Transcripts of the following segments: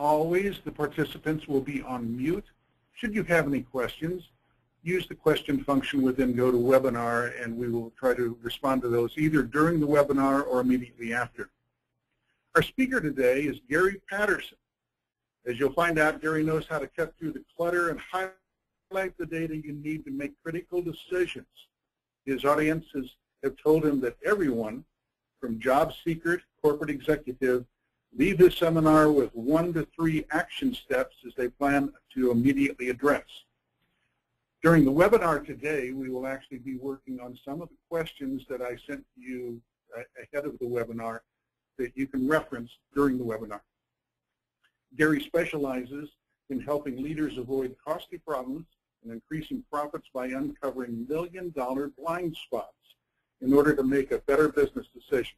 always, the participants will be on mute. Should you have any questions, use the question function within GoToWebinar, and we will try to respond to those either during the webinar or immediately after. Our speaker today is Gary Patterson. As you'll find out, Gary knows how to cut through the clutter and highlight the data you need to make critical decisions. His audiences have told him that everyone, from job seeker to corporate executive, leave this seminar with 1 to 3 action steps as they plan to immediately address. During the webinar today, we will actually be working on some of the questions that I sent you ahead of the webinar that you can reference during the webinar. Gary specializes in helping leaders avoid costly problems and increasing profits by uncovering million-dollar blind spots in order to make a better business decision.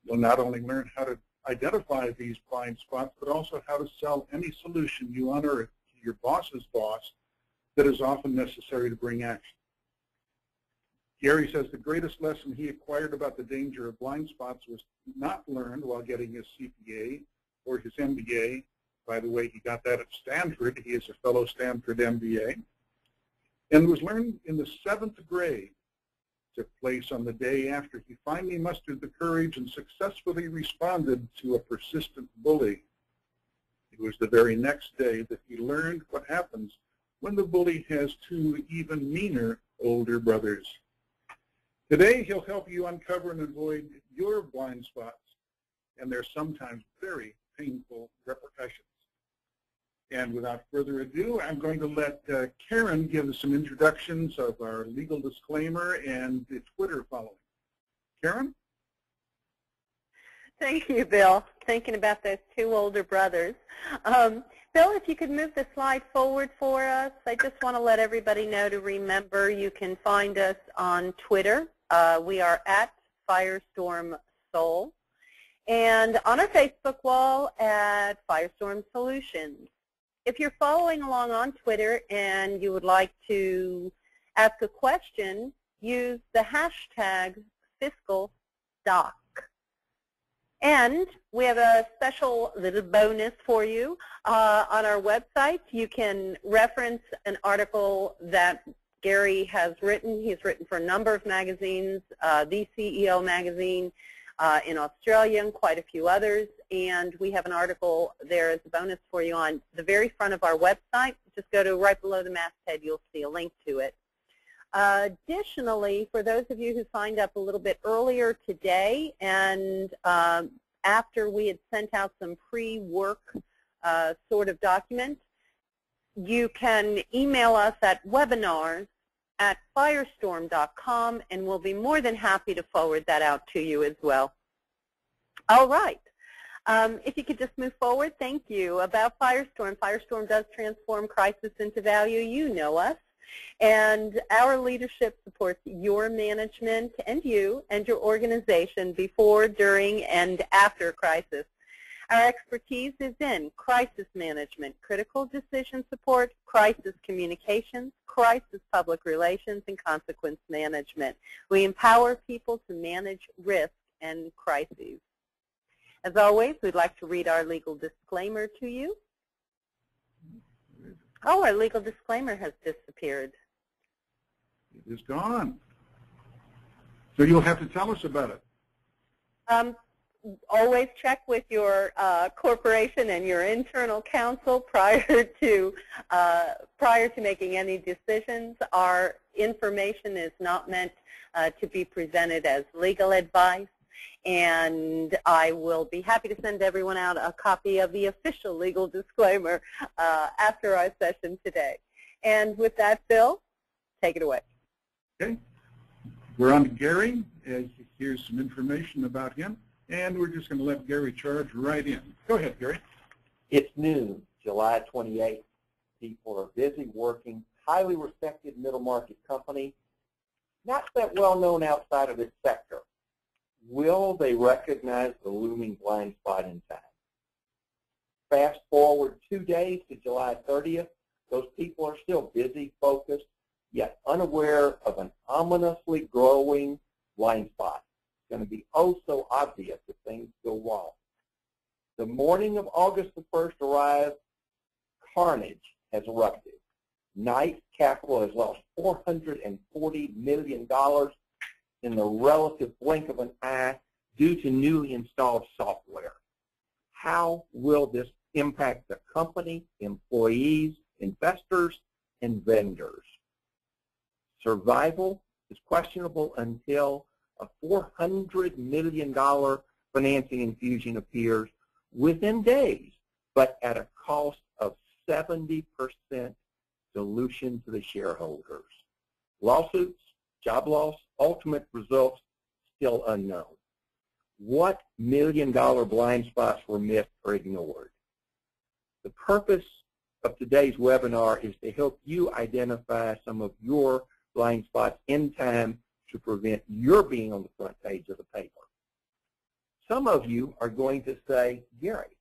You'll not only learn how to identify these blind spots, but also how to sell any solution you unearth to your boss's boss that is often necessary to bring action. Gary says the greatest lesson he acquired about the danger of blind spots was not learned while getting his CPA or his MBA. By the way, he got that at Stanford. He is a fellow Stanford MBA. And was learned in the 7th grade. Took place on the day after he finally mustered the courage and successfully responded to a persistent bully. It was the very next day that he learned what happens when the bully has 2 even meaner older brothers. Today, he'll help you uncover and avoid your blind spots, and their sometimes very painful repercussions. And without further ado, I'm going to let Karen give us some introductions of our legal disclaimer and the Twitter following. Karen? Thank you, Bill. Thinking about those 2 older brothers. Bill, if you could move the slide forward for us. I just want to let everybody know to remember you can find us on Twitter. We are at Firestorm Soul. And on our Facebook wall at Firestorm Solutions. If you're following along on Twitter and you would like to ask a question, use the hashtag FiscalDoc. And we have a special little bonus for you on our website. You can reference an article that Gary has written. He's written for a number of magazines, The CEO magazine in Australia and quite a few others. And we have an article there as a bonus for you on the very front of our website. Just go to right below the masthead. You'll see a link to it. Additionally, for those of you who signed up a little bit earlier today and after we had sent out some pre-work sort of document, you can email us at webinars@firestorm.com, and we'll be more than happy to forward that out to you as well. All right. If you could just move forward, thank you. About Firestorm. Firestorm does transform crisis into value. You know us. And our leadership supports your management and you and your organization before, during, and after crisis. Our expertise is in crisis management, critical decision support, crisis communications, crisis public relations, and consequence management. We empower people to manage risk and crises. As always, we'd like to read our legal disclaimer to you. Oh, our legal disclaimer has disappeared. It is gone. So you'll have to tell us about it. Always check with your corporation and your internal counsel prior to making any decisions. Our information is not meant to be presented as legal advice, and I will be happy to send everyone out a copy of the official legal disclaimer after our session today. And with that, Bill, take it away. Okay. We're on to Gary. Here's some information about him. And we're just going to let Gary charge right in. Go ahead, Gary. It's noon, July 28th. People are busy working, highly respected middle market company, not that well known outside of its sector. Will they recognize the looming blind spot in time? Fast forward 2 days to July 30th. Those people are still busy, focused, yet unaware of an ominously growing blind spot. Going to be oh so obvious if things go wrong. The morning of August the 1st arrived, carnage has erupted. Knight Capital has lost $440 million in the relative blink of an eye due to newly installed software. How will this impact the company, employees, investors, and vendors? Survival is questionable until a $400 million financing infusion appears within days, but at a cost of 70% dilution to the shareholders. Lawsuits, job loss, ultimate results still unknown. What million-dollar blind spots were missed or ignored? The purpose of today's webinar is to help you identify some of your blind spots in time to prevent your being on the front page of the paper. Some of you are going to say, Gary,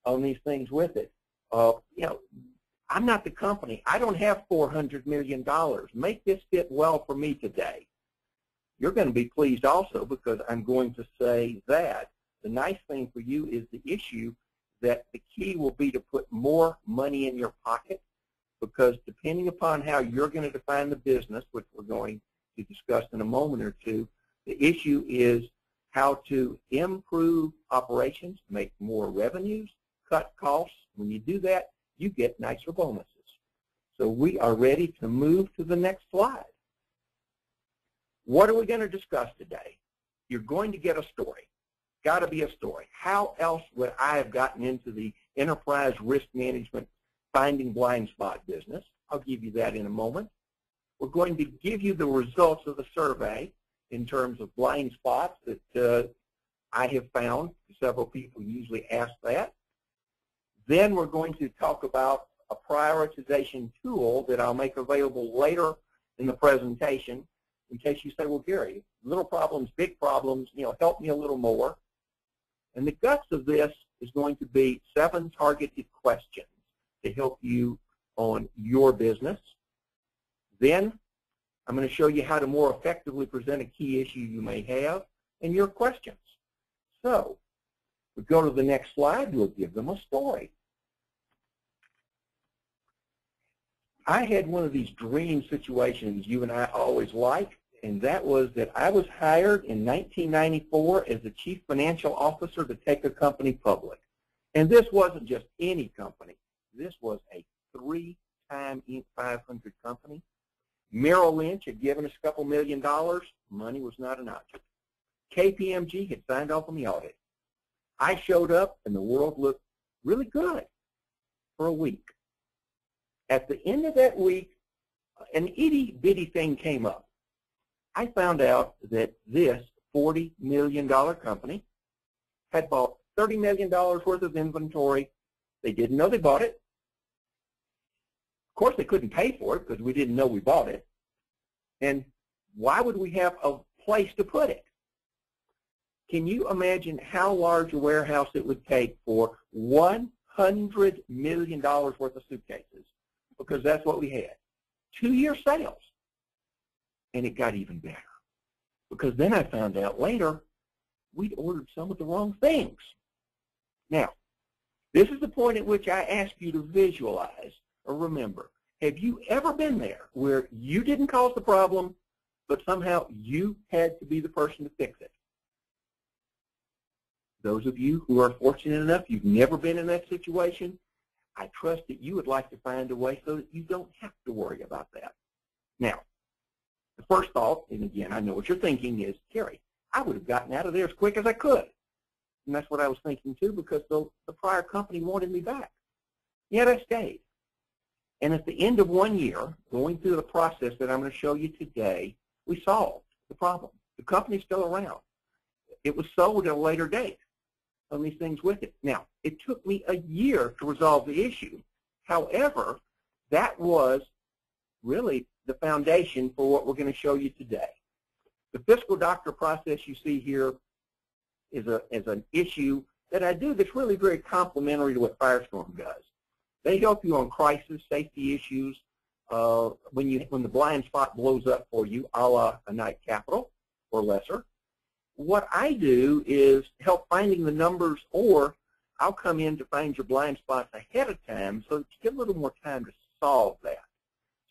on these things with it, I'm not the company. I don't have $400 million. Make this fit well for me today. You're going to be pleased also because I'm going to say that the nice thing for you is the issue that the key will be to put more money in your pocket, because depending upon how you're going to define the business, which we're going to discuss in a moment or two, the issue is how to improve operations, make more revenues, cut costs. When you do that, you get nicer bonuses. So we are ready to move to the next slide. What are we going to discuss today? You're going to get a story. Got to be a story. How else would I have gotten into the enterprise risk management finding blind spot business? I'll give you that in a moment. We're going to give you the results of the survey in terms of blind spots that I have found. Several people usually ask that. Then we're going to talk about a prioritization tool that I'll make available later in the presentation in case you say, well, Gary, little problems, big problems, help me a little more. And the guts of this is going to be 7 targeted questions to help you on your business. Then I'm going to show you how to more effectively present a key issue you may have and your questions. So we go to the next slide, we'll give them a story. I had one of these dream situations you and I always like, and that was that I was hired in 1994 as the Chief Financial Officer to take a company public. And this wasn't just any company. This was a 3-time Inc. 500 company. Merrill Lynch had given us a couple $1 million. Money was not an object. KPMG had signed off on the audit. I showed up, and the world looked really good for a week. At the end of that week, an itty-bitty thing came up. I found out that this $40 million company had bought $30 million worth of inventory. They didn't know they bought it. Of course, they couldn't pay for it because we didn't know we bought it. And why would we have a place to put it? Can you imagine how large a warehouse it would take for $100 million worth of suitcases? Because that's what we had. 2-year sales. And it got even better. Because then I found out later we'd ordered some of the wrong things. Now, this is the point at which I ask you to visualize or remember. Have you ever been there where you didn't cause the problem, but somehow you had to be the person to fix it? Those of you who are fortunate enough, you've never been in that situation, I trust that you would like to find a way so that you don't have to worry about that. Now, the first thought, and again, I know what you're thinking is, Gary, I would have gotten out of there as quick as I could. And that's what I was thinking too, because the prior company wanted me back. Yet I stayed. And at the end of 1 year, going through the process that I'm going to show you today, we solved the problem. The company's still around. It was sold at a later date. On these things with it. Now, it took me a year to resolve the issue. However, that was really the foundation for what we're going to show you today. The fiscal doctor process you see here is an issue that I do that's really very complementary to what Firestorm does. They help you on crisis safety issues when the blind spot blows up for you, a la a Knight Capital or lesser. What I do is help finding the numbers or I'll come in to find your blind spots ahead of time so that you get a little more time to solve that.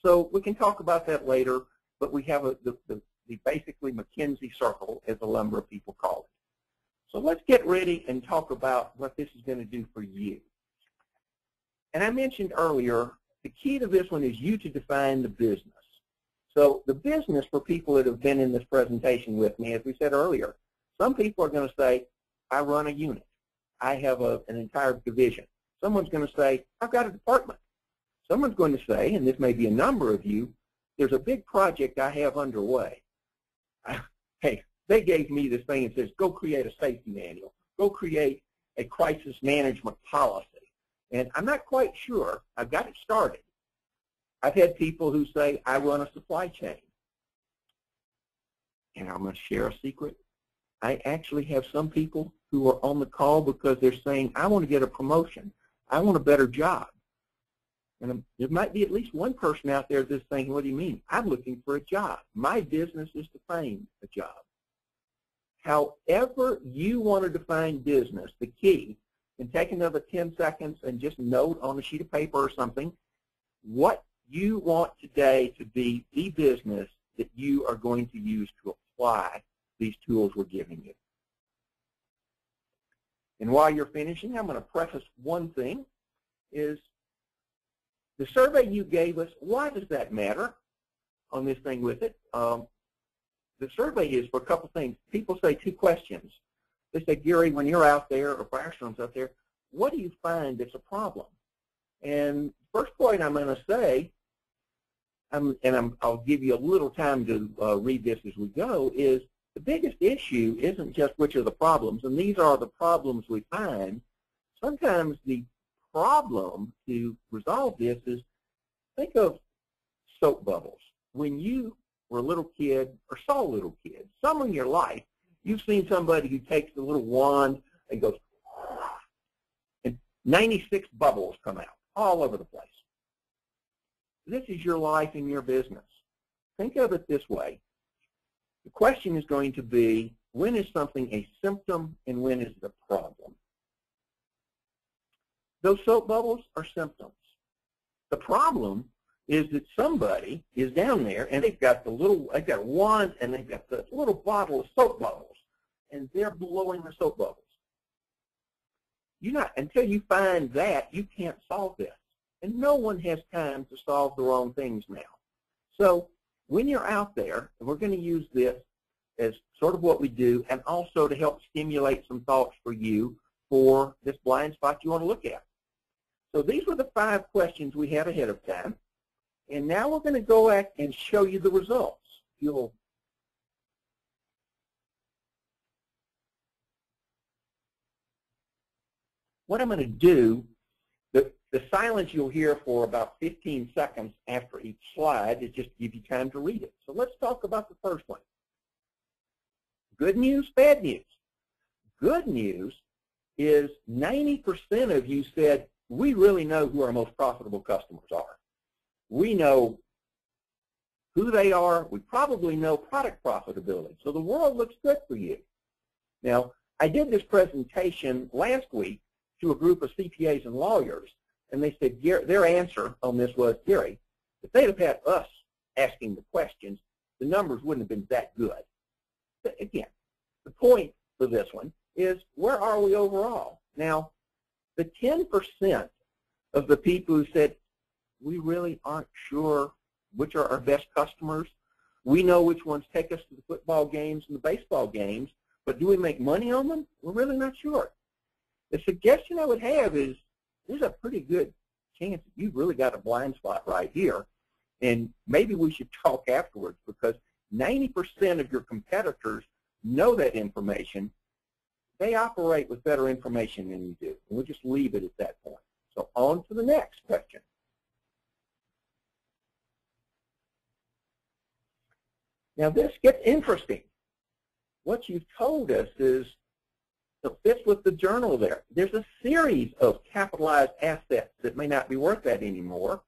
So we can talk about that later, but we have the basically McKinsey circle, as a number of people call it. So let's get ready and talk about what this is going to do for you. And I mentioned earlier, the key to this one is you to define the business. So the business, for people that have been in this presentation with me, as we said earlier, some people are going to say, I run a unit. I have an entire division. Someone's going to say, I've got a department. Someone's going to say, and this may be a number of you, there's a big project I have underway. Hey, they gave me this thing and says, go create a safety manual. Go create a crisis management policy. And I'm not quite sure. I've got it started. I've had people who say, I run a supply chain. And I'm going to share a secret. I actually have some people who are on the call because they're saying, I want to get a promotion. I want a better job. And there might be at least one person out there that's saying, what do you mean? I'm looking for a job. My business is to find a job. However you want to define business, the key, and take another 10 seconds and just note on a sheet of paper or something what you want today to be the business that you are going to use to apply these tools we're giving you. And while you're finishing, I'm going to preface one thing, is the survey you gave us, why does that matter on this thing with it? The survey is for a couple things. People say two questions. They say, Gary, when you're out there, or Firestone's out there, what do you find that's a problem? And first point I'm going to say, I'll give you a little time to read this as we go, is the biggest issue isn't just which are the problems, and these are the problems we find. Sometimes the problem to resolve this is, think of soap bubbles. When you were a little kid or saw a little kid, somewhere in your life, you've seen somebody who takes the little wand and goes, and 96 bubbles come out all over the place. This is your life and your business. Think of it this way. The question is going to be, when is something a symptom and when is it a problem? Those soap bubbles are symptoms. The problem is that somebody is down there and they've got a wand and they've got the little bottle of soap bubbles and they're blowing the soap bubbles. Until you find that, you can't solve this. And no one has time to solve the wrong things now. So when you're out there, and we're going to use this as sort of what we do, and also to help stimulate some thoughts for you for this blind spot you want to look at. So these were the 5 questions we had ahead of time. And now we're going to go back and show you the results. What I'm going to do, the silence you'll hear for about 15 seconds after each slide is just to give you time to read it. So let's talk about the first one. Good news, bad news. Good news is 90% of you said, we really know who our most profitable customers are. We know who they are. We probably know product profitability. So the world looks good for you. Now, I did this presentation last week to a group of CPAs and lawyers, and they said their answer on this was, Gary, if they'd have had us asking the questions, the numbers wouldn't have been that good. But again, the point for this one is, where are we overall? Now, the 10% of the people who said, we really aren't sure which are our best customers. We know which ones take us to the football games and the baseball games, but do we make money on them? We're really not sure. The suggestion I would have is, there's a pretty good chance that you've really got a blind spot right here, and maybe we should talk afterwards, because 90% of your competitors know that information. They operate with better information than you do, and we'll just leave it at that point. So on to the next question. Now this gets interesting. What you've told us is, it fits with the journal there. There's a series of capitalized assets that may not be worth that anymore.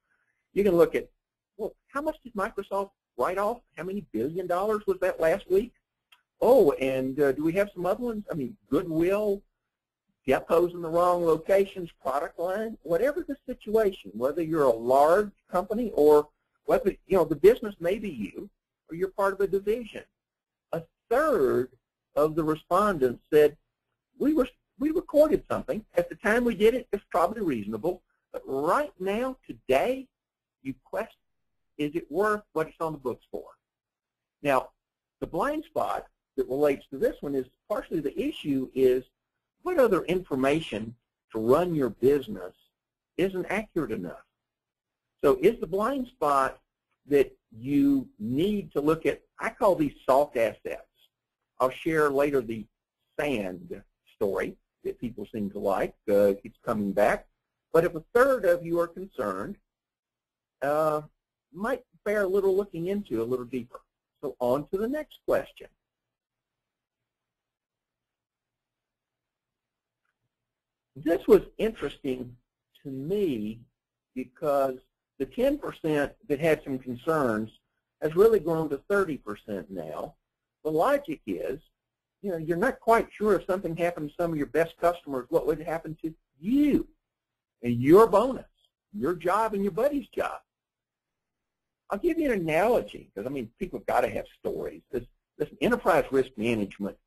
You can look at, well, how much did Microsoft write off? How many $billion was that last week? Oh, and do we have some other ones? I mean, goodwill, depots in the wrong locations, product line, whatever the situation, whether you're a large company or whether, the business may be you or you're part of a division. A third of the respondents said, we recorded something. At the time we did it, it's probably reasonable. But right now, today, you question, is it worth what it's on the books for? Now, the blind spot that relates to this one is partially the issue is what other information to run your business isn't accurate enough. So is the blind spot that you need to look at, I call these soft assets. I'll share later the sand story that people seem to like. It's coming back. But if a third of you are concerned, might bear a little looking into a little deeper. So on to the next question. This was interesting to me because the 10% that had some concerns has really grown to 30% now. The logic is, you're not quite sure if something happened to some of your best customers, what would happen to you and your bonus, your job and your buddy's job. I'll give you an analogy because, people have got to have stories. This enterprise risk management,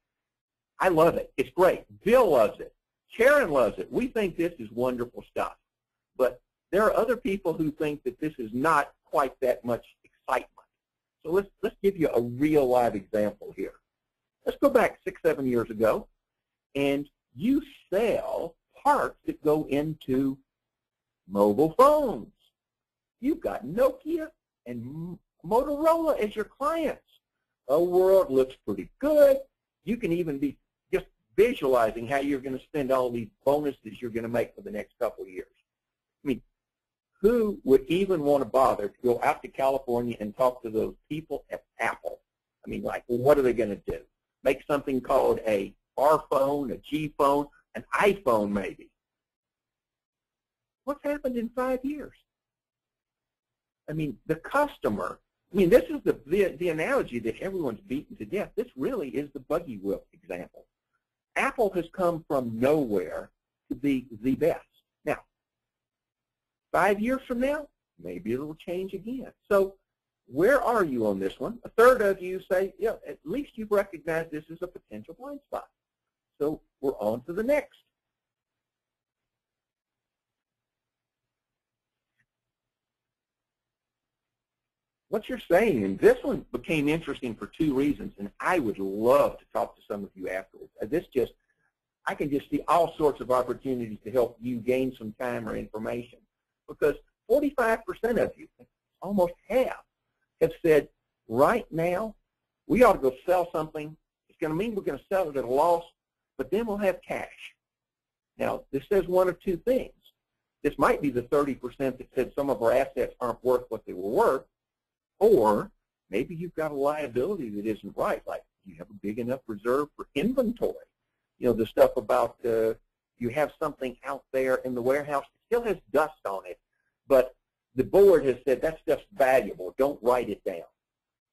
I love it. It's great. Bill loves it. Sharon loves it. We think this is wonderful stuff. But there are other people who think that this is not quite that much excitement. So let's give you a real live example here. Let's go back 6, 7 years ago, and you sell parts that go into mobile phones. You've got Nokia and Motorola as your clients. The world looks pretty good. You can even be just visualizing how you're going to spend all these bonuses you're going to make for the next couple of years. Who would even want to bother to go out to California and talk to those people at Apple? What are they going to do? Make something called a R phone, a G phone, an iPhone maybe. What's happened in 5 years? The customer, this is the analogy that everyone's beaten to death. This really is the buggy whip example. Apple has come from nowhere to be the best. Now, 5 years from now, maybe it'll change again. So where are you on this one? A third of you say, at least you've recognized this is a potential blind spot. So we're on to the next. What you're saying, and this one became interesting for 2 reasons, and I would love to talk to some of you afterwards. I can just see all sorts of opportunities to help you gain some time or information, because 45% of you, almost half, have said, right now, we ought to go sell something. It's going to mean we're going to sell it at a loss, but then we'll have cash. Now, this says one of 2 things. This might be the 30% that said some of our assets aren't worth what they were worth, or maybe you've got a liability that isn't right, like you have a big enough reserve for inventory. The stuff about you have something out there in the warehouse that still has dust on it, but the board has said that stuff's valuable, don't write it down.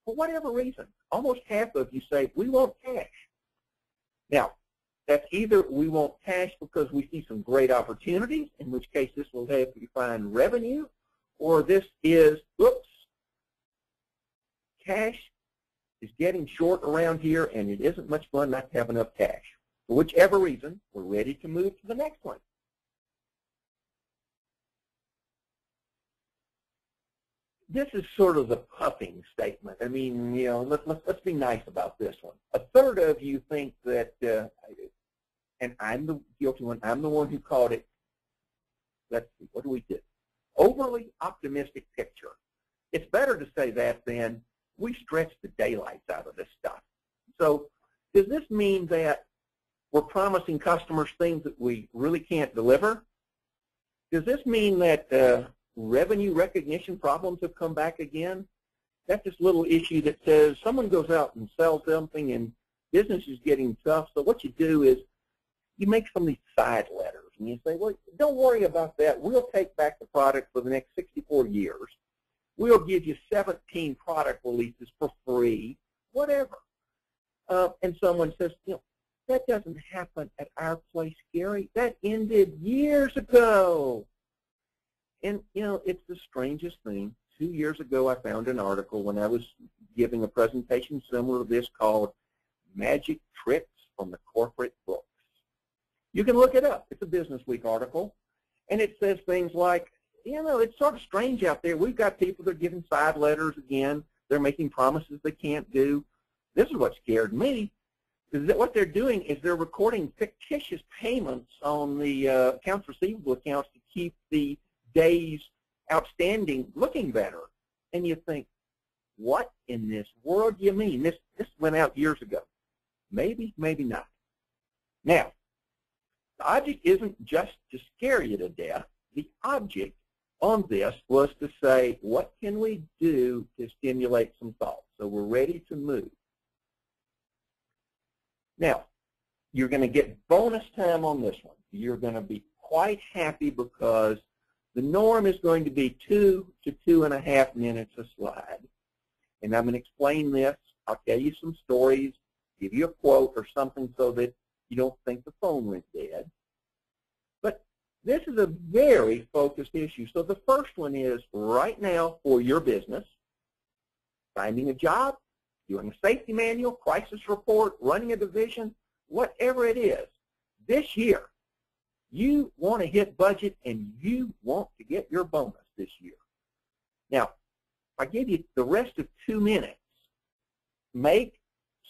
For whatever reason, almost half of you say, we want cash. Now, that's either we want cash because we see some great opportunities, in which case this will help you find revenue, or this is, oops, cash is getting short around here and it isn't much fun not to have enough cash. For whichever reason, we're ready to move to the next one. This is sort of the puffing statement. Let's be nice about this one. A third of you think that, and I'm the guilty one, I'm the one who called it, let's see, what do we do? Overly optimistic picture. It's better to say that than we stretch the daylights out of this stuff. So does this mean that we're promising customers things that we really can't deliver? Does this mean that revenue recognition problems have come back again? That's this little issue that says someone goes out and sells something and business is getting tough, so what you do is you make some of these side letters and you say, well, don't worry about that. We'll take back the product for the next 64 years. We'll give you 17 product releases for free, whatever. And someone says, That doesn't happen at our place, Gary. That ended years ago. And, you know, it's the strangest thing. 2 years ago, I found an article when I was giving a presentation similar to this called Magic Tricks from the Corporate Books. You can look it up. It's a Business Week article. And it says things like, you know, it's sort of strange out there. We've got people that are giving side letters again. They're making promises they can't do. This is what scared me, is that what they're doing is they're recording fictitious payments on the accounts receivable accounts to keep the days outstanding looking better. And you think, what in this world do you mean? This went out years ago. Maybe, maybe not. Now, the object isn't just to scare you to death. The object on this was to say, what can we do to stimulate some thought? So we're ready to move. Now, you're going to get bonus time on this one. You're going to be quite happy because the norm is going to be 2 to 2.5 minutes a slide. And I'm going to explain this. I'll tell you some stories, give you a quote or something so that you don't think the phone went dead. But this is a very focused issue. So the first one is right now for your business, finding a job, doing a safety manual, crisis report, running a division, whatever it is. This year, you want to hit budget and you want to get your bonus this year. Now, I give you the rest of 2 minutes. Make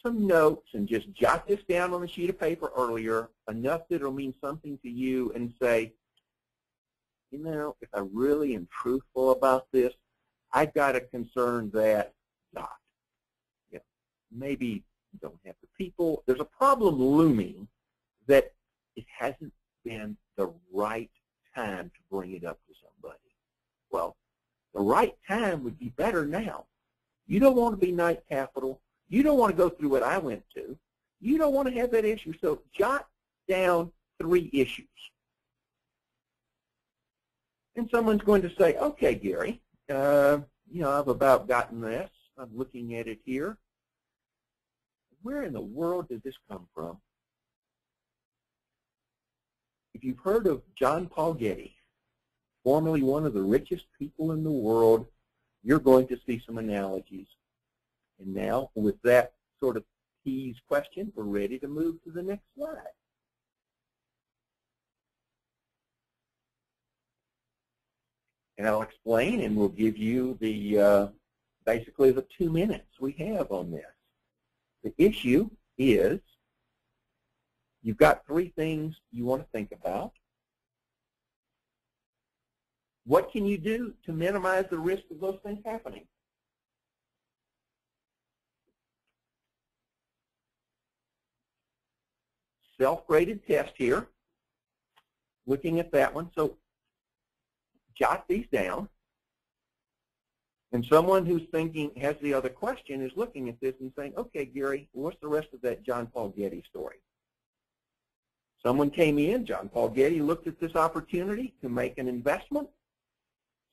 some notes and just jot this down on a sheet of paper earlier, enough that it'll mean something to you, and say, you know, if I really am truthful about this, I've got a concern that dot. You know, maybe you don't have the people. There's a problem looming that it hasn't been the right time to bring it up to somebody. Well, the right time would be better now. You don't want to be night capital. You don't want to go through what I went to. You don't want to have that issue. So jot down 3 issues. And someone's going to say, okay, Gary, you know, I've about gotten this. I'm looking at it here. Where in the world did this come from? If you've heard of John Paul Getty, formerly one of the richest people in the world, you're going to see some analogies. And now, with that sort of tease question, we're ready to move to the next slide. And I'll explain, and we'll give you the basically the 2 minutes we have on this. The issue is you've got 3 things you want to think about. What can you do to minimize the risk of those things happening? Self-graded test here, looking at that one. So jot these down. And someone who's thinking, has the other question, is looking at this and saying, okay, Gary, what's the rest of that John Paul Getty story? Someone came in, John Paul Getty looked at this opportunity to make an investment,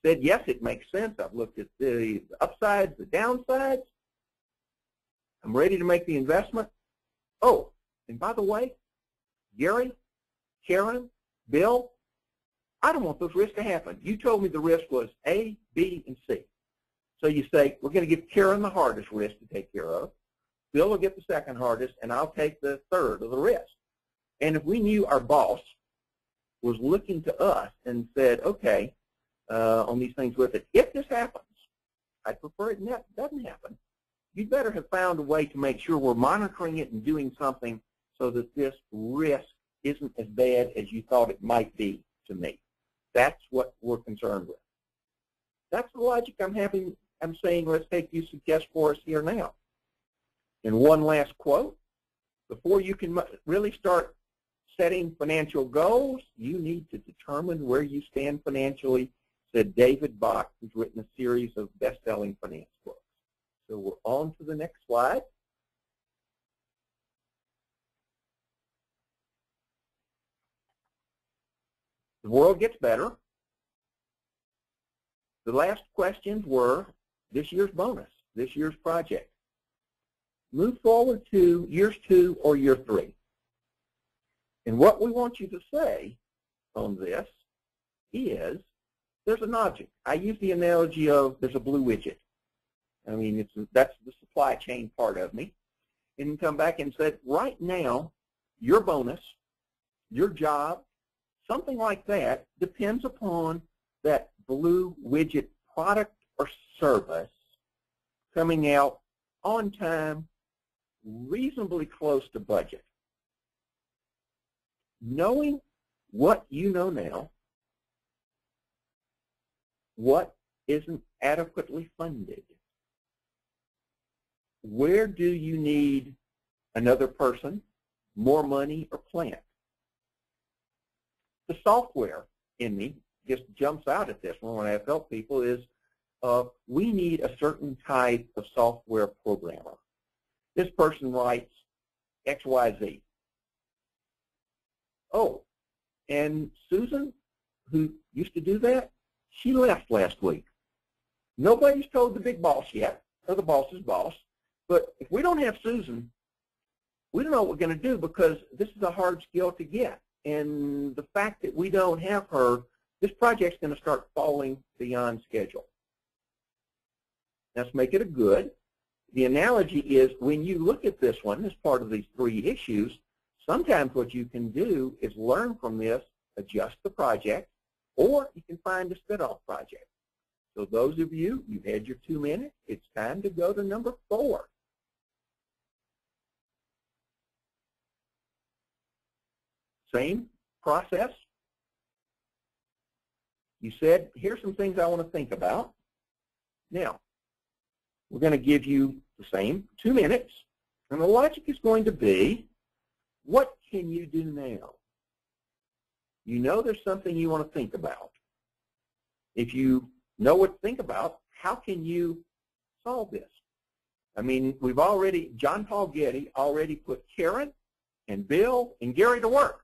said, yes, it makes sense. I've looked at the upsides, the downsides. I'm ready to make the investment. Oh, and by the way, Gary, Karen, Bill, I don't want those risks to happen. You told me the risk was A, B, and C. So you say, we're going to give Karen the hardest risk to take care of. Bill will get the second hardest, and I'll take the third of the risk. And if we knew our boss was looking to us and said, okay, on these things with it, if this happens, I'd prefer it doesn't happen. You'd better have found a way to make sure we're monitoring it and doing something so that this risk isn't as bad as you thought it might be to me. That's what we're concerned with. That's the logic I'm saying, let's take you some guess for us here now. And one last quote. Before you can really start setting financial goals, you need to determine where you stand financially, said David Bach, who's written a series of best-selling finance books. So we're on to the next slide. The world gets better. The last questions were this year's bonus, this year's project. Move forward to years 2 or year 3. And what we want you to say on this is there's an object. I use the analogy of there's a blue widget. I mean, that's the supply chain part of me. And come back and say, right now, your bonus, your job, something like that depends upon that blue widget product or service coming out on time, reasonably close to budget. Knowing what you know now, what isn't adequately funded, where do you need another person, more money, or plant? The software in me just jumps out at this one when I help people is we need a certain type of software programmer. This person writes XYZ. Oh, and Susan, who used to do that, she left last week. Nobody's told the big boss yet, or the boss's boss, but if we don't have Susan, we don't know what we're going to do because this is a hard skill to get. And the fact that we don't have her, this project's going to start falling beyond schedule. Let's make it a good. The analogy is when you look at this one as part of these three issues, sometimes what you can do is learn from this, adjust the project, or you can find a spit-off project. So those of you, you've had your 2 minutes, it's time to go to number 4. Same process. You said, here's some things I want to think about. Now, we're going to give you the same 2 minutes, and the logic is going to be, what can you do now? You know there's something you want to think about. If you know what to think about, how can you solve this? I mean, we've already, John Paul Getty already put Karen and Bill and Gary to work.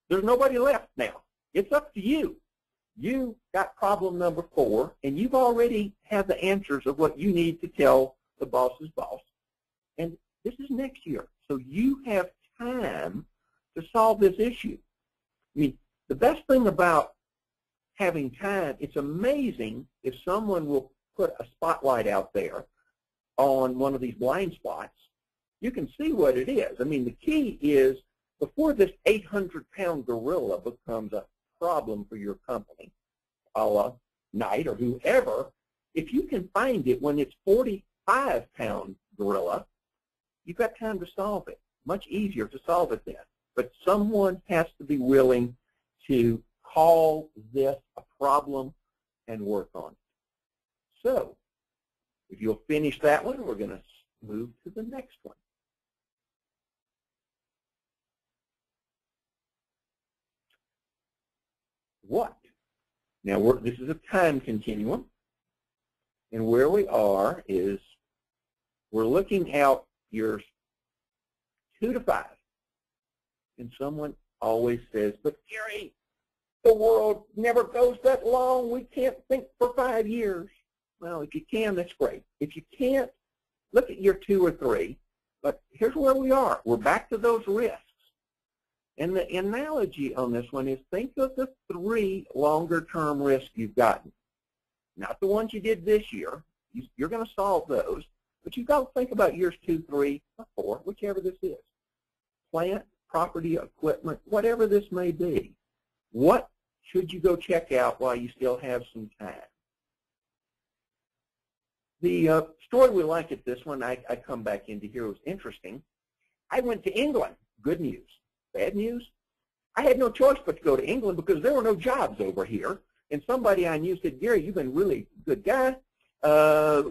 There's nobody left now. It's up to you. You got problem number 4, and you've already have the answers of what you need to tell the boss's boss. And this is next year. So you have time to solve this issue. I mean, the best thing about having time, it's amazing if someone will put a spotlight out there on one of these blind spots. You can see what it is. I mean, the key is before this 800-pound gorilla becomes a problem for your company, a la Knight or whoever, if you can find it when it's 45-pound gorilla, you've got time to solve it. Much easier to solve it then. But someone has to be willing to call this a problem and work on it. So, if you'll finish that one, we're going to move to the next one. What? Now, this is a time continuum, and where we are is we're looking out years 2 to 5, and someone always says, but Gary, the world never goes that long. We can't think for 5 years. Well, if you can, that's great. If you can't, look at year 2 or 3. But here's where we are. We're back to those risks. And the analogy on this one is think of the 3 longer-term risks you've gotten. Not the ones you did this year. You're going to solve those. But you've got to think about years 2, 3, or 4, whichever this is. Plant, property, equipment, whatever this may be. What should you go check out while you still have some time? The story we like at this one, I come back into here, was interesting. I went to England. Good news. Bad news? I had no choice but to go to England because there were no jobs over here. And somebody I knew said, Gary, you've been a really good guy.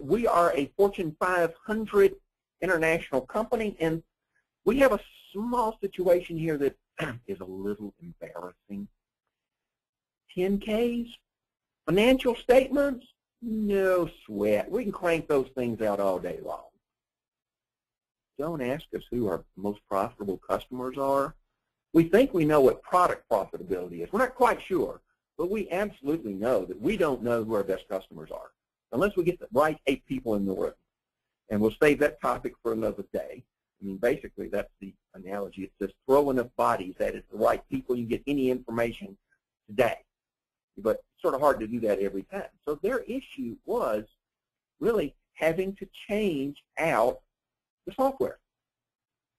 We are a Fortune 500 international company, and we have a small situation here that is a little embarrassing. 10Ks, financial statements, no sweat. We can crank those things out all day long. Don't ask us who our most profitable customers are. We think we know what product profitability is. We're not quite sure, but we absolutely know that we don't know who our best customers are unless we get the right 8 people in the room. And we'll save that topic for another day. I mean, basically, that's the analogy. It's just throw enough bodies at it, the right people, you get any information today. But it's sort of hard to do that every time. So their issue was really having to change out the software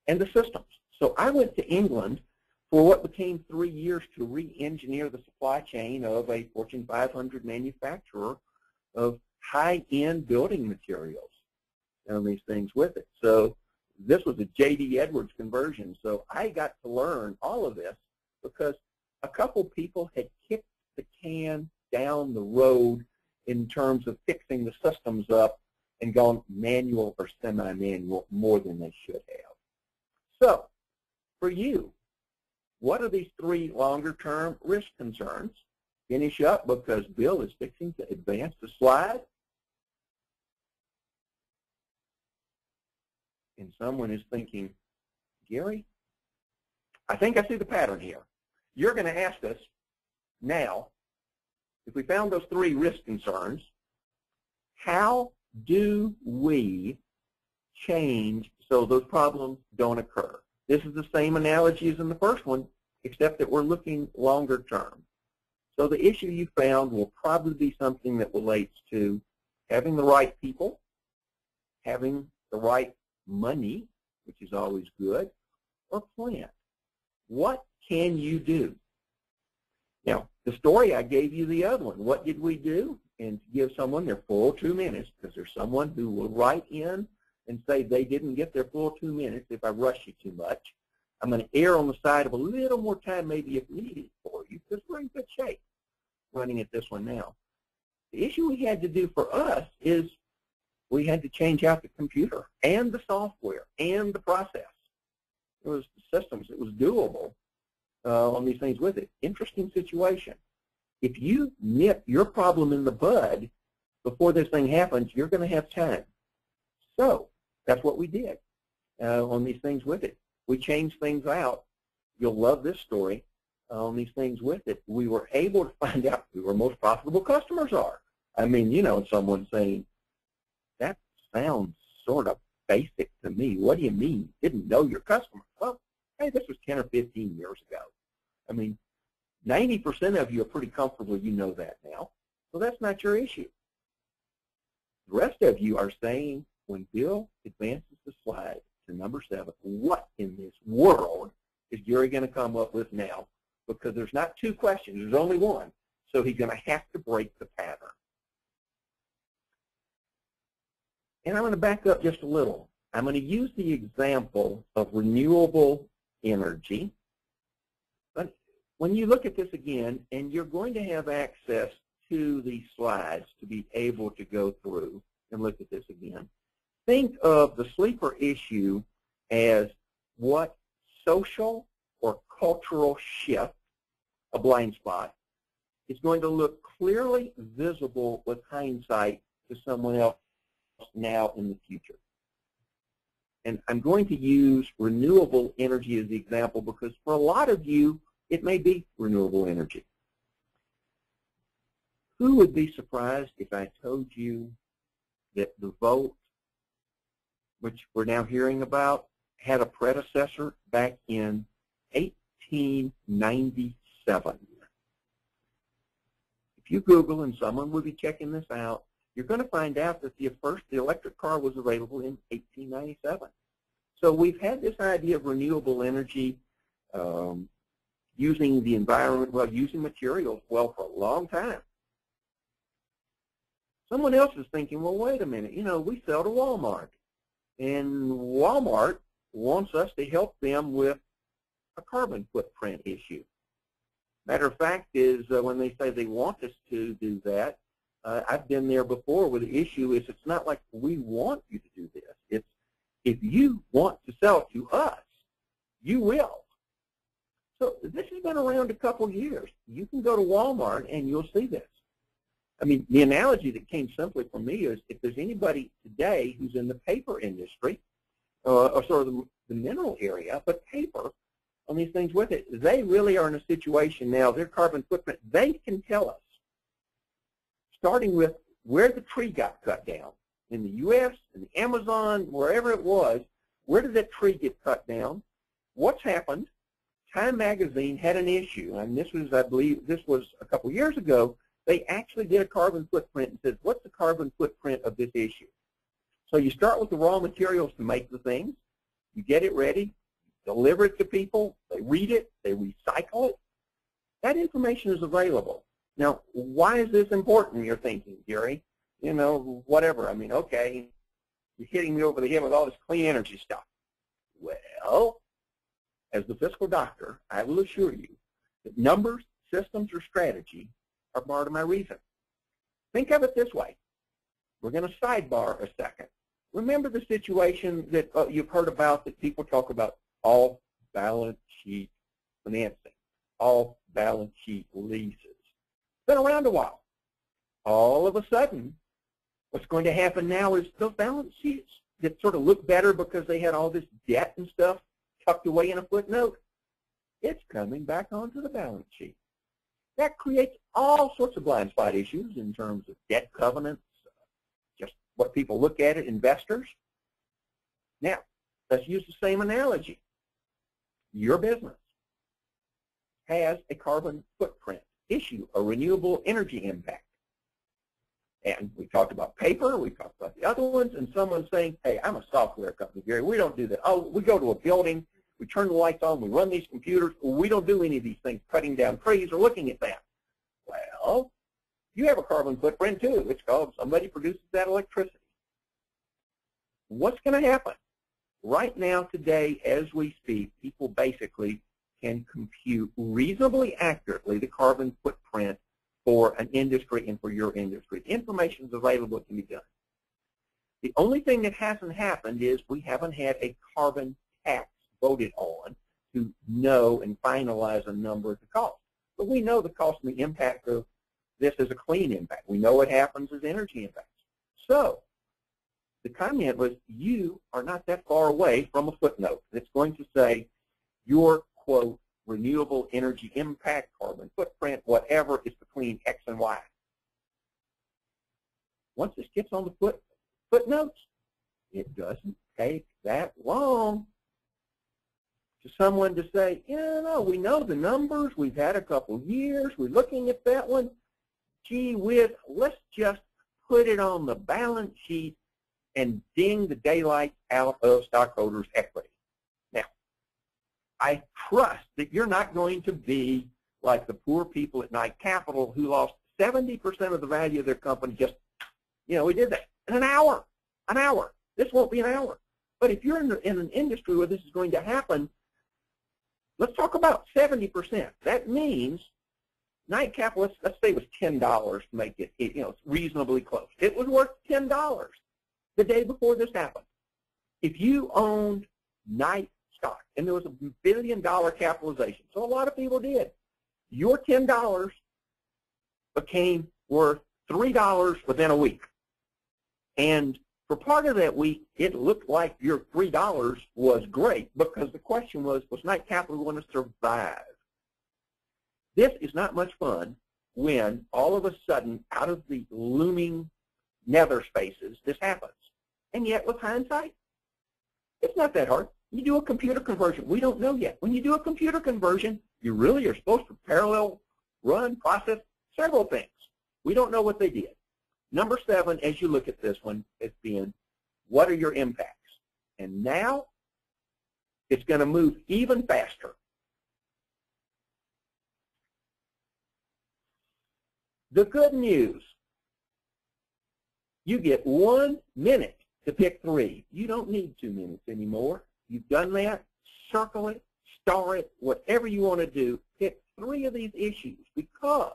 and the systems. So I went to England for what became 3 years to re-engineer the supply chain of a Fortune 500 manufacturer of high-end building materials and these things with it. So this was a J.D. Edwards conversion. So I got to learn all of this because a couple people had kicked the can down the road in terms of fixing the systems up and gone manual or semi-manual more than they should have. So for you, what are these 3 longer-term risk concerns? Finish up because Bill is fixing to advance the slide. And someone is thinking, Gary, I think I see the pattern here. You're going to ask us now, if we found those 3 risk concerns, how do we change so those problems don't occur? This is the same analogy as in the first one, except that we're looking longer term. So the issue you found will probably be something that relates to having the right people, having the right money, which is always good, or plan. What can you do? Now, the story I gave you the other one, what did we do? And to give someone their full 2 minutes, because there's someone who will write in and say they didn't get their full 2 minutes if I rush you too much. I'm going to err on the side of a little more time maybe if needed for you, because we're in good shape running at this one now. The issue we had to do for us is we had to change out the computer and the software and the process. It was the systems. It was doable on these things with it. Interesting situation. If you nip your problem in the bud before this thing happens, you're going to have time. So that's what we did on these things with it. We changed things out. You'll love this story on these things with it. We were able to find out who our most profitable customers are. I mean, you know, someone saying, that sounds sort of basic to me. What do you mean? Didn't know your customer? Well, hey, this was 10 or 15 years ago. I mean, 90% of you are pretty comfortable you know that now. So that's not your issue. The rest of you are saying, when Bill advances the slide to number 7, what in this world is Gary going to come up with now? Because there's not 2 questions, there's only one. So he's going to have to break the pattern. And I'm going to back up just a little. I'm going to use the example of renewable energy. But when you look at this again, and you're going to have access to these slides to be able to go through and look at this again, think of the sleeper issue as what social or cultural shift, a blind spot, is going to look clearly visible with hindsight to someone else now in the future. And I'm going to use renewable energy as the example because for a lot of you, it may be renewable energy. Who would be surprised if I told you that the vote, which we're now hearing about, had a predecessor back in 1897? If you Google, and someone will be checking this out, you're going to find out that the electric car was available in 1897. So we've had this idea of renewable energy, using the environment well, using materials well for a long time. Someone else is thinking, well, wait a minute, you know, we sell to Walmart, and Walmart wants us to help them with a carbon footprint issue. Matter of fact is when they say they want us to do that, I've been there before where the issue is it's not like we want you to do this. It's if you want to sell to us, you will. So this has been around a couple years. You can go to Walmart and you'll see this. I mean, the analogy that came simply for me is if there's anybody today who's in the paper industry, or sort of the mineral area, but paper on these things with it, they really are in a situation now, their carbon footprint, they can tell us, starting with where the tree got cut down in the U.S., in the Amazon, wherever it was, Where did that tree get cut down? What's happened? Time Magazine had an issue, and this was, I believe, this was a couple years ago. They actually did a carbon footprint and said, what's the carbon footprint of this issue? So you start with the raw materials to make the things. You get it ready, deliver it to people, they read it, they recycle it. That information is available. Now, why is this important, you're thinking, Gary? You know, whatever. I mean, okay, you're hitting me over the head with all this clean energy stuff. Well, as the fiscal doctor, I will assure you that numbers, systems, or strategy are part of my reason. Think of it this way. We're going to sidebar a second. Remember the situation that you've heard about, that people talk about, off-balance sheet financing, off-balance sheet leases. It's been around a while. All of a sudden, what's going to happen now is those balance sheets that sort of look better because they had all this debt and stuff tucked away in a footnote, it's coming back onto the balance sheet. That creates all sorts of blind spot issues in terms of debt covenants, just what people look at it, investors. Now, let's use the same analogy. Your business has a carbon footprint issue, a renewable energy impact. And we talked about paper, we talked about the other ones, and someone's saying, hey, I'm a software company, Gary, we don't do that. Oh, we go to a building, we turn the lights on, we run these computers, we don't do any of these things, cutting down trees or looking at that. Well, you have a carbon footprint too. It's called somebody produces that electricity. What's going to happen? Right now, today, as we speak, people basically can compute reasonably accurately the carbon footprint for an industry and for your industry. The information is available, it can be done. The only thing that hasn't happened is we haven't had a carbon tax voted on to know and finalize a number of the costs. But we know the cost and the impact of this is a clean impact. We know what happens as energy impacts. So the comment was, you are not that far away from a footnote that's going to say your, quote, renewable energy impact, carbon footprint, whatever, is between X and Y. Once this gets on the footnotes, it doesn't take that long to someone to say, yeah, no, we know the numbers, we've had a couple of years, we're looking at that one. Gee whiz, let's just put it on the balance sheet and ding the daylight out of stockholders' equity. Now, I trust that you're not going to be like the poor people at Knight Capital who lost 70% of the value of their company just, you know, we did that in an hour. An hour. This won't be an hour. But if you're in an industry where this is going to happen, let's talk about 70%. That means Knight Capital, let's say it was $10 to make it, you know, reasonably close. It was worth $10 the day before this happened. If you owned Knight stock, and there was a $1 billion capitalization, so a lot of people did, your $10 became worth $3 within a week. And for part of that week, it looked like your $3 was great, because the question was Knight Capital going to survive? This is not much fun when all of a sudden, out of the looming nether spaces, this happens. And yet, with hindsight, it's not that hard. You do a computer conversion. We don't know yet. When you do a computer conversion, you really are supposed to parallel run, process several things. We don't know what they did. Number 7, as you look at this one, is being, what are your impacts? And now, it's going to move even faster. The good news, you get 1 minute to pick 3. You don't need 2 minutes anymore. You've done that. Circle it, star it, whatever you want to do. Pick 3 of these issues, because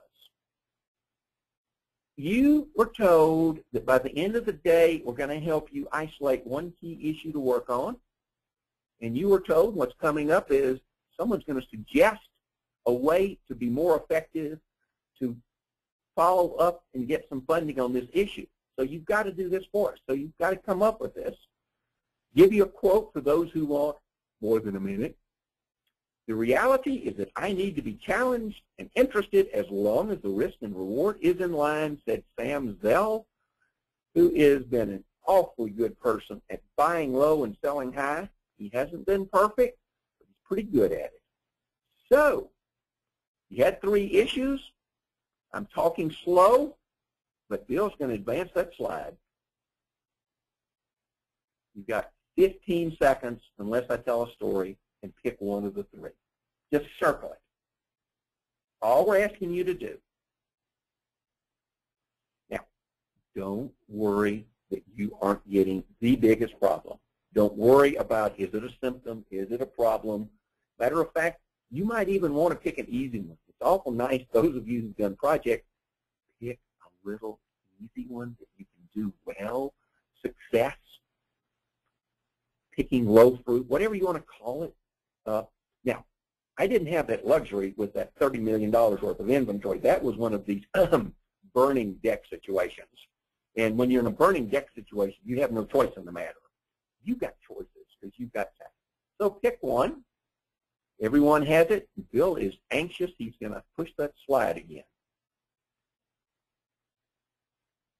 you were told that by the end of the day, we're going to help you isolate 1 key issue to work on. And you were told what's coming up is someone's going to suggest a way to be more effective, to follow up and get some funding on this issue. So you've got to do this for us. So you've got to come up with this. Give you a quote for those who want more than a minute. The reality is that I need to be challenged and interested as long as the risk and reward is in line, said Sam Zell, who has been an awfully good person at buying low and selling high. He hasn't been perfect, but he's pretty good at it. So, you had 3 issues. I'm talking slow, but Bill's going to advance that slide. You've got 15 seconds, unless I tell a story, and pick one of the 3. Just circle it. All we're asking you to do. Now, don't worry that you aren't getting the biggest problem. Don't worry about, is it a symptom, is it a problem? Matter of fact, you might even want to pick an easy one. It's awful nice, those of you who've done projects, pick a little easy one that you can do well. Success, picking low fruit, whatever you want to call it. Now, I didn't have that luxury with that $30 million worth of inventory. That was one of these burning deck situations. And when you're in a burning deck situation, you have no choice in the matter. You've got choices because you've got time. So pick one. Everyone has it. Bill is anxious. He's going to push that slide again.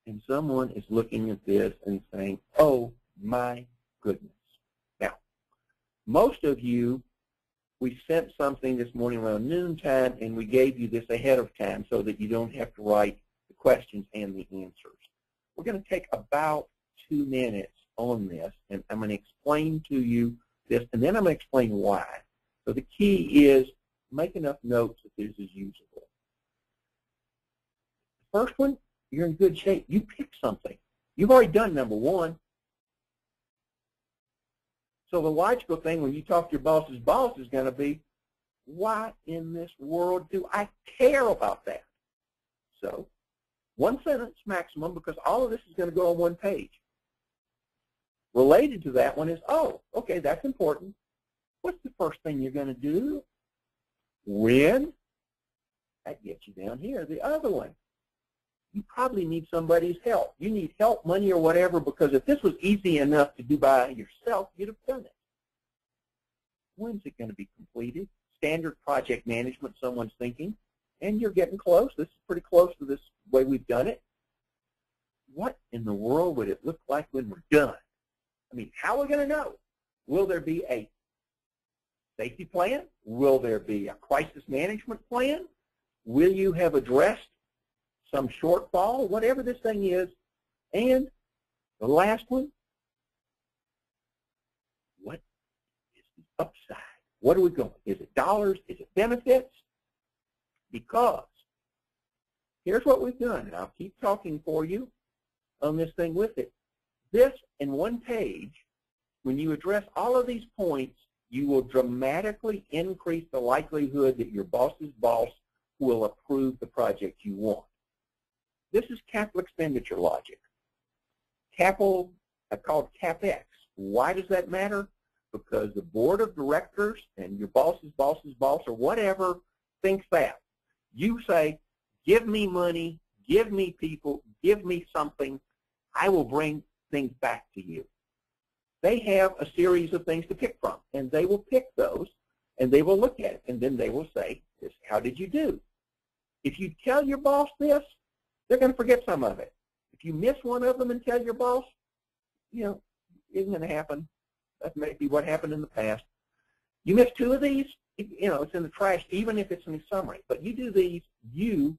And someone is looking at this and saying, oh, my goodness. Now, most of you, we sent something this morning around noontime, and we gave you this ahead of time so that you don't have to write the questions and the answers. We're going to take about 2 minutes on this, and I'm going to explain to you this, and then I'm going to explain why. So the key is make enough notes that this is usable. The first one, you're in good shape. You pick something. You've already done number 1. So the logical thing when you talk to your boss's boss is going to be, why in this world do I care about that? So 1 sentence maximum, because all of this is going to go on 1 page. Related to that one is, oh, okay, that's important. What's the first thing you're going to do? When? That gets you down here. The other one, you probably need somebody's help. You need help, money, or whatever, because if this was easy enough to do by yourself, you'd have done it. When's it going to be completed? Standard project management, someone's thinking, and you're getting close. This is pretty close to this way we've done it. What in the world would it look like when we're done? I mean, how are we going to know? Will there be a safety plan? Will there be a crisis management plan? Will you have addressed some shortfall, whatever this thing is? And the last one, what is the upside? What are we going? Is it dollars? Is it benefits? Because here's what we've done, and I'll keep talking for you on this thing with it. This in 1 page, when you address all of these points, you will dramatically increase the likelihood that your boss's boss will approve the project you want. This is capital expenditure logic. Capital, I call it CapEx. Why does that matter? Because the board of directors and your boss's boss's boss or whatever thinks that. You say, give me money, give me people, give me something, I will bring things back to you. They have a series of things to pick from, and they will pick those, and they will look at it, and then they will say, how did you do? If you tell your boss this, they're going to forget some of it. If you miss one of them and tell your boss, you know, isn't going to happen. That may be what happened in the past. You miss 2 of these, you know, it's in the trash, even if it's in the summary. But you do these, you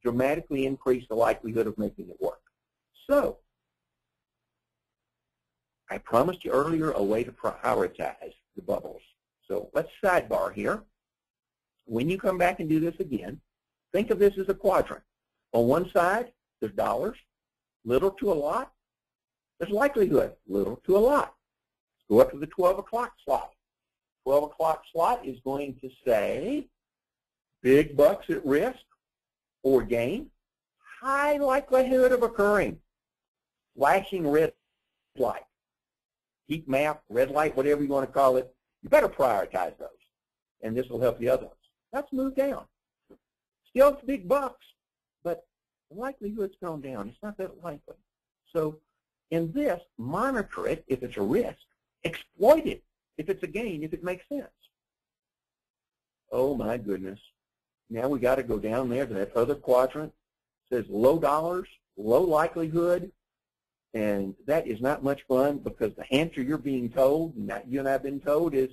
dramatically increase the likelihood of making it work. So, I promised you earlier a way to prioritize the bubbles. So let's sidebar here. When you come back and do this again, think of this as a quadrant. On one side, there's dollars, little to a lot. There's likelihood, little to a lot. Let's go up to the 12 o'clock slot. 12 o'clock slot is going to say big bucks at risk or gain, high likelihood of occurring, flashing red light. Heat map, red light, whatever you want to call it, you better prioritize those, and this will help the other ones. Let's move down. Still big bucks, but the likelihood's gone down. It's not that likely. So in this, monitor it if it's a risk. Exploit it if it's a gain, if it makes sense. Oh, my goodness. Now we got to go down there to that other quadrant. It says low dollars, low likelihood, And that is not much fun, because the answer you're being told, and that you and I have been told, is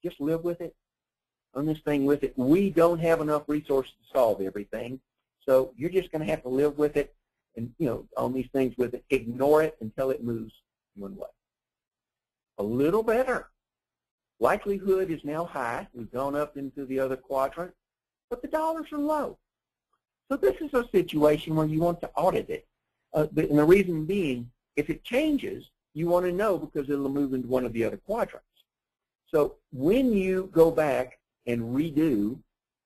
just live with it, on this thing with it. We don't have enough resources to solve everything, so you're just going to have to live with it, and on these things with it. Ignore it until it moves one way. A little better. Likelihood is now high. We've gone up into the other quadrant, but the dollars are low. So this is a situation where you want to audit it. And the reason being, if it changes, you want to know, because it'll move into one of the other quadrants. So when you go back and redo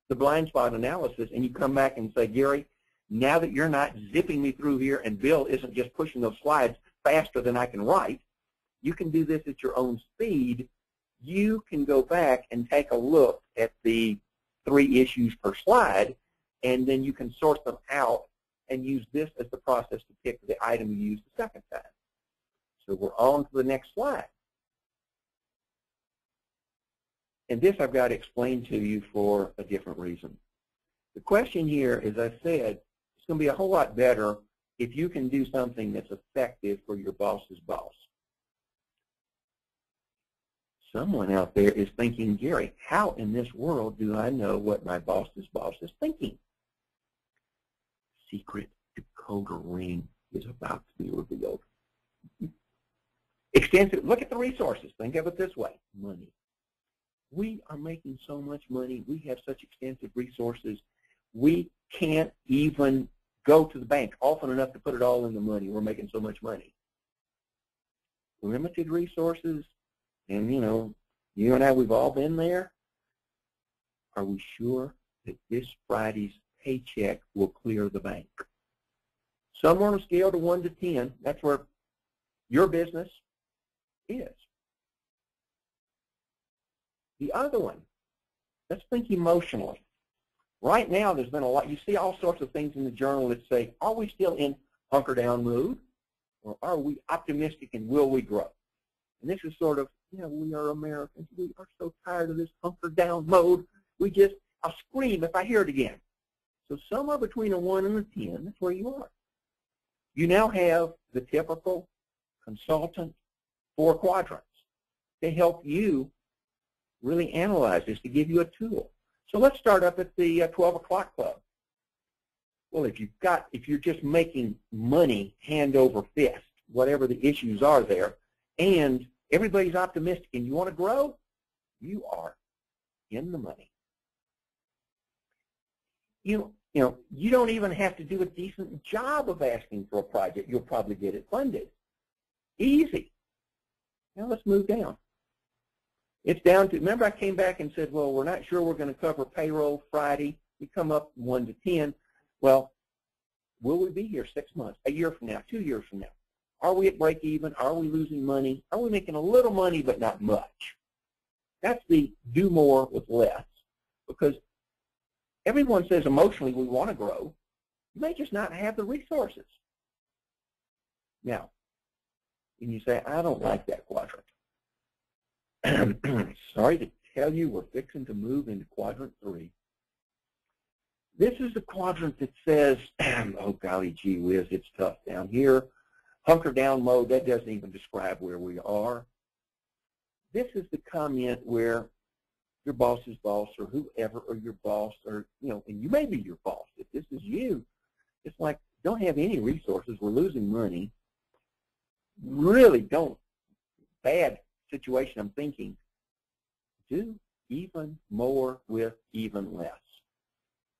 the blind spot analysis, and you come back and say, Gary, now that you're not zipping me through here and Bill isn't just pushing those slides faster than I can write, you can do this at your own speed. You can go back and take a look at the 3 issues per slide, and then you can sort them out and use this as the process to pick the item you used the second time. So we're on to the next slide. And this I've got to explain to you for a different reason. The question here, as I said, it's going to be a whole lot better if you can do something that's effective for your boss's boss. Someone out there is thinking, Gary, how in this world do I know what my boss's boss is thinking? Secret decoder ring is about to be revealed. Extensive. Look at the resources. Think of it this way. Money. We are making so much money. We have such extensive resources. We can't even go to the bank often enough to put it all in the money. We're making so much money. Limited resources, and you and I, we've all been there. Are we sure that this Friday's paycheck will clear the bank? Somewhere on a scale to 1 to 10, that's where your business is. The other one, let's think emotionally. Right now, there's been a lot. You see all sorts of things in the journal that say, are we still in hunker down mode, or are we optimistic and will we grow? And this is sort of, we are Americans. We are so tired of this hunker down mode. I'll scream if I hear it again. So somewhere between a 1 and a 10, that's where you are. You now have the typical consultant 4 quadrants to help you really analyze this, to give you a tool. So let's start up at the 12 o'clock club. Well, if you're just making money hand over fist, whatever the issues are there, and everybody's optimistic and you want to grow, you are in the money. You don't even have to do a decent job of asking for a project. You'll probably get it funded. Easy. Now let's move down. It's down to, remember I came back and said, well, we're not sure we're going to cover payroll Friday. We come up 1 to 10. Well, will we be here 6 months, a year from now, 2 years from now? Are we at break even? Are we losing money? Are we making a little money but not much? That's the do more with less, because everyone says emotionally we want to grow. You may just not have the resources. Now, and you say, I don't like that quadrant. Sorry to tell you, we're fixing to move into quadrant 3. This is the quadrant that says, oh golly gee whiz, it's tough down here. Hunker down mode, that doesn't even describe where we are. This is the comment where your boss's boss or whoever, or your boss, or, and you may be your boss. If this is you, it's like, don't have any resources, we're losing money. Really don't, bad situation, I'm thinking, do even more with even less.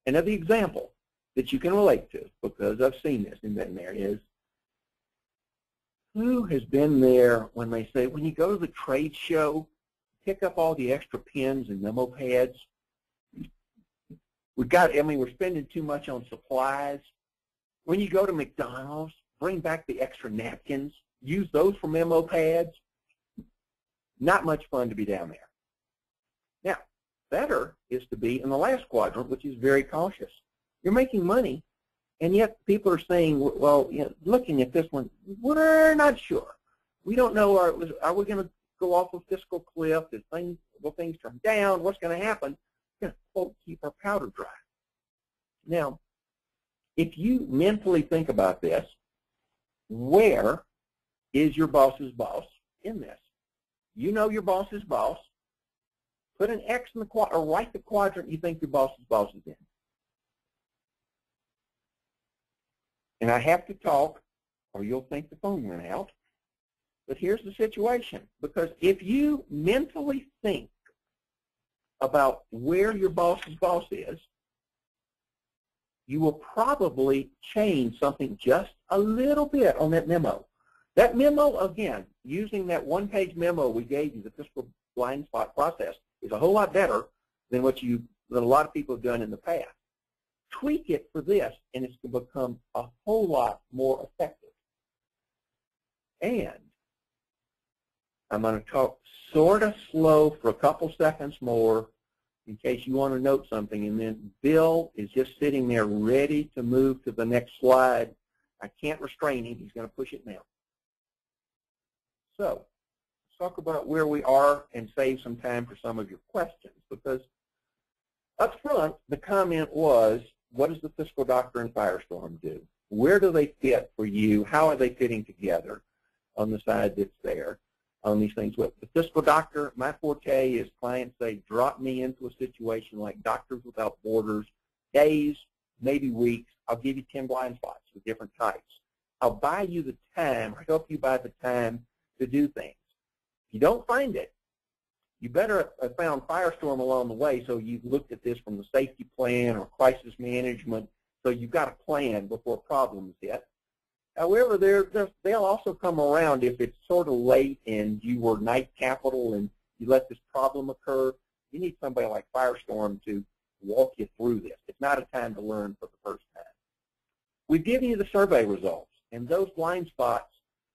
Another example that you can relate to, because I've seen this in veterinary, is who has been there when they say, when you go to the trade show, pick up all the extra pens and memo pads. We're spending too much on supplies. When you go to McDonald's, bring back the extra napkins, use those for memo pads. Not much fun to be down there. Now, better is to be in the last quadrant, which is very cautious. You're making money, and yet people are saying, well, looking at this one, we're not sure. We don't know, are we going to go off a fiscal cliff? Will things turn down? What's going to happen? We're going to, quote, keep our powder dry. Now, if you mentally think about this, where is your boss's boss in this. You know your boss's boss. Put an X in the quadrant, or write the quadrant you think your boss's boss is in. And I have to talk, or you'll think the phone went out. But here's the situation. Because if you mentally think about where your boss's boss is, you will probably change something just a little bit on that memo. That memo, again, using that one-page memo we gave you, the fiscal blind spot process, is a whole lot better than what a lot of people have done in the past. Tweak it for this, and it's going to become a whole lot more effective. And I'm going to talk sort of slow for a couple seconds more in case you want to note something, and then Bill is just sitting there ready to move to the next slide. I can't restrain him. He's going to push it now. So let's talk about where we are and save some time for some of your questions, because up front the comment was, what does the fiscal doctor and Firestorm do? Where do they fit for you? How are they fitting together on the side that's there on these things? With the fiscal doctor, my forte is clients say, drop me into a situation like Doctors Without Borders, days, maybe weeks. I'll give you 10 blind spots with different types. I'll buy you the time, or help you buy the time to do things. If you don't find it, you better have found Firestorm along the way, so you've looked at this from the safety plan or crisis management, so you've got a plan before problems hit. However, they'll also come around if it's sort of late and you were night capital and you let this problem occur. You need somebody like Firestorm to walk you through this. It's not a time to learn for the first time. We've given you the survey results, and those blind spots,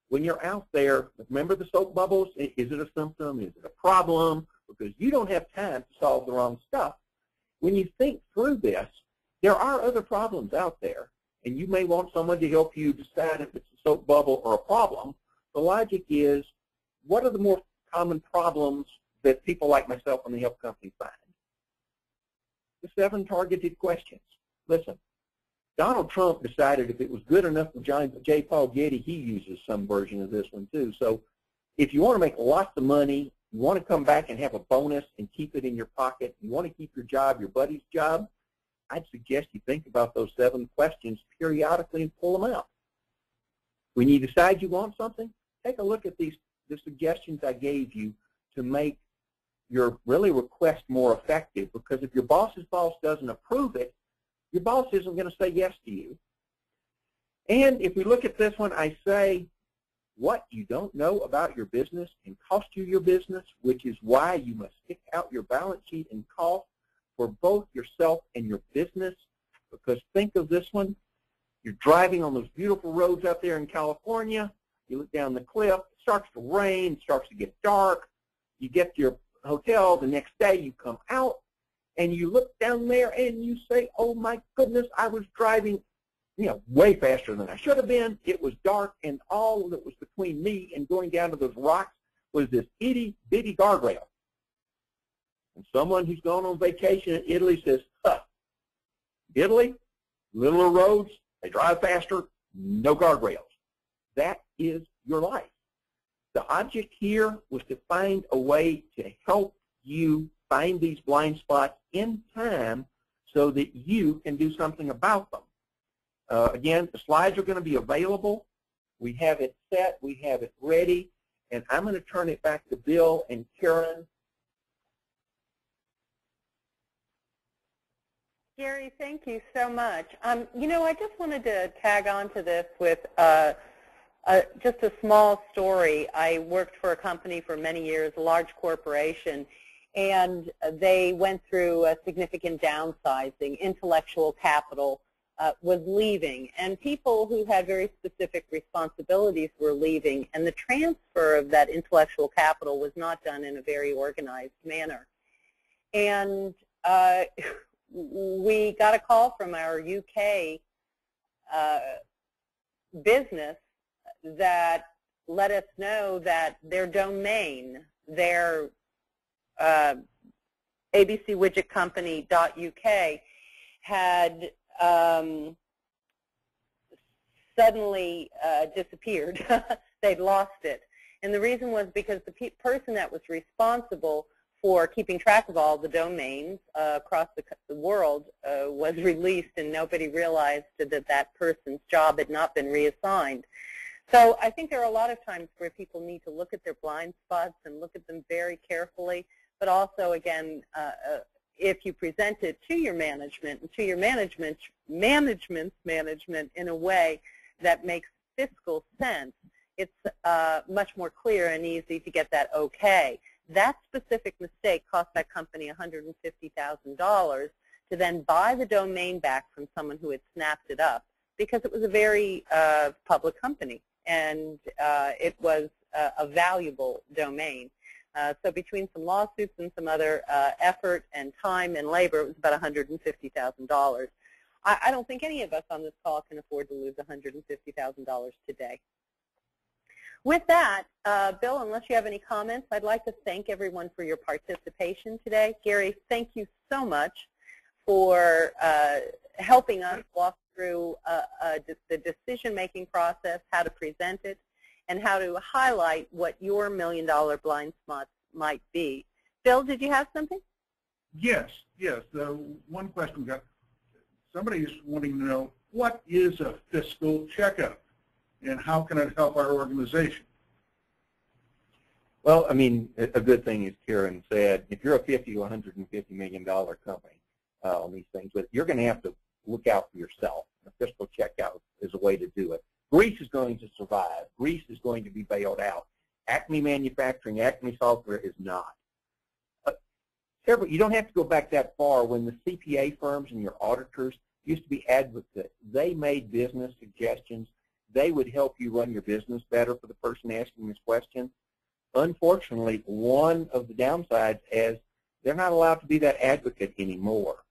when you're out there, remember the soap bubbles? Is it a symptom? Is it a problem? Because you don't have time to solve the wrong stuff. When you think through this, there are other problems out there, and you may want someone to help you decide if it's a soap bubble or a problem. The logic is, what are the more common problems that people like myself and the help company find? The 7 targeted questions. Listen, Donald Trump decided if it was good enough for J. Paul Getty, he uses some version of this one too. So if you want to make lots of money, you want to come back and have a bonus and keep it in your pocket, you want to keep your job, your buddy's job, I'd suggest you think about those 7 questions periodically and pull them out. When you decide you want something, take a look at the suggestions I gave you to make your request more effective, because if your boss's boss doesn't approve it, your boss isn't going to say yes to you. And if we look at this one, I say, what you don't know about your business can cost you your business, which is why you must stick out your balance sheet and cost for both yourself and your business. Because think of this one, you're driving on those beautiful roads out there in California, you look down the cliff, it starts to rain, it starts to get dark, you get to your hotel, the next day you come out, and you look down there and you say, oh my goodness, I was driving way faster than I should have been. It was dark, and all that was between me and going down to those rocks was this itty-bitty guardrail. And someone who's gone on vacation in Italy says, Italy, littler roads, they drive faster, no guardrails. That is your life. The object here was to find a way to help you find these blind spots in time so that you can do something about them. Again, the slides are going to be available. We have it set. We have it ready. And I'm going to turn it back to Bill and Karen. Gary, thank you so much. I just wanted to tag on to this with just a small story. I worked for a company for many years, a large corporation, and they went through a significant downsizing. Intellectual capital was leaving, and people who had very specific responsibilities were leaving, and the transfer of that intellectual capital was not done in a very organized manner. And we got a call from our UK business that let us know that their domain, their abcwidgetcompany.uk had suddenly disappeared. they'd lost it. And the reason was because the person that was responsible for keeping track of all the domains across the world was released, and nobody realized that that person's job had not been reassigned. So I think there are a lot of times where people need to look at their blind spots and look at them very carefully, but also, again, if you present it to your management and to your management's management in a way that makes fiscal sense, it's much more clear and easy to get that okay. That specific mistake cost that company $150,000 to then buy the domain back from someone who had snapped it up, because it was a very public company, and it was a valuable domain. So between some lawsuits and some other effort and time and labor, it was about $150,000. I don't think any of us on this call can afford to lose $150,000 today. With that, Bill, unless you have any comments, I'd like to thank everyone for your participation today. Gary, thank you so much for helping us walk through the decision-making process, how to present it, and how to highlight what your million-dollar blind spots might be. Bill, did you have something? Yes. One question we got. Somebody is wanting to know, what is a fiscal checkup, and how can it help our organization? Well, I mean, a good thing, as Karen said, if you're a $50 or $150 million company on these things, but you're going to have to look out for yourself. A fiscal checkout is a way to do it. Greece is going to survive. Greece is going to be bailed out. Acme Manufacturing, Acme Software is not. You don't have to go back that far. When the CPA firms and your auditors used to be advocates, they made business suggestions. They would help you run your business better for the person asking this question. Unfortunately, one of the downsides is they're not allowed to be that advocate anymore.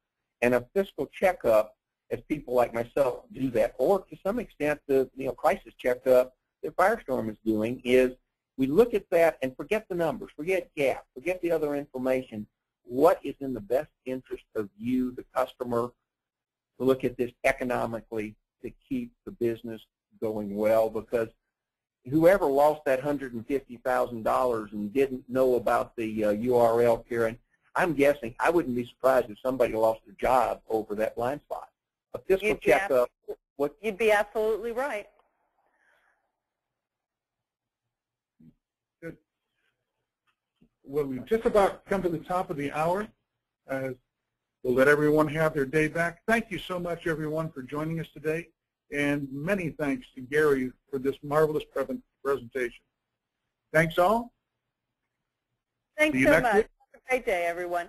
And a fiscal checkup, as people like myself do that, or to some extent the crisis checkup that Firestorm is doing, is we look at that and forget the numbers, forget GAAP, forget the other information. What is in the best interest of you, the customer, to look at this economically to keep the business going well? Because whoever lost that $150,000 and didn't know about the URL, Karen, I'm guessing I wouldn't be surprised if somebody lost their job over that blind spot. A fiscal checkup. You'd be absolutely right. Good. Well, we've just about come to the top of the hour. We'll let everyone have their day back. Thank you so much, everyone, for joining us today. And many thanks to Gary for this marvelous presentation. Thanks all. Thanks so much. Have a great day, everyone.